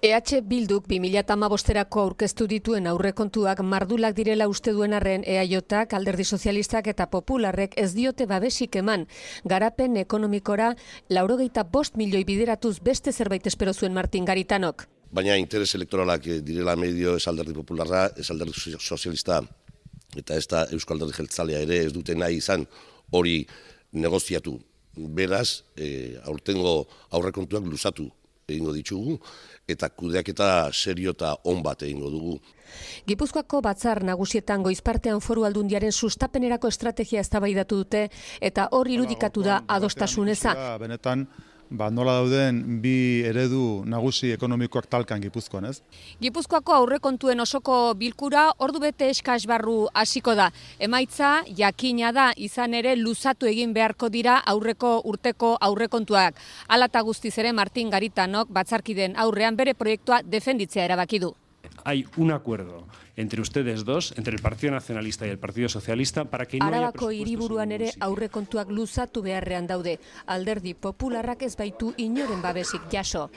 EH Bilduk 2015erako aurkeztu dituen aurrekontuak mardulak direla uste duen arren EAJak, Alderdi Sozialistak eta Popularrek ez diote babesik eman. Garapen ekonomikora 85 milioi bideratuz beste zerbait espero zuen Martin Garitanok. Baina interes elektoralak direla medio ez Alderdi Popularra, ez Alderdi Sozialista eta ez da Euskal Alderdi Jeltzalea ere ez dute nahi izan hori negoziatu. Beraz, aurtengo aurrekontuak luzatu egingo ditugu, eta kudeaketa serio eta on bat egingo dugu. Gipuzkoako batzar nagusietan goizpartean Foru Aldundiaren sustapenerako estrategia eztabaidatu dute, eta hor irudikatu da adostasun eza. Benetan, nola dauden bi eredu nagusi ekonomikoak talkan Gipuzkoan, ez? Gipuzkoako aurrekontuen osoko bilkura ordu bete eskas barru hasiko da. Emaitza jakina da, izan ere luzatu egin beharko dira aurreko urteko aurrekontuak. Hala eta guztiz ere Martin Garitanok batzarkiden aurrean bere proiektua defenditzea erabaki du. Hay un acuerdo entre ustedes dos, entre el Partido Nacionalista y el Partido Socialista, para que no haya Arabako hiriburuan ere aurrekontuak luzatu beharrean daude. Alderdi Popularrak ez baitu inoren babesik jaso.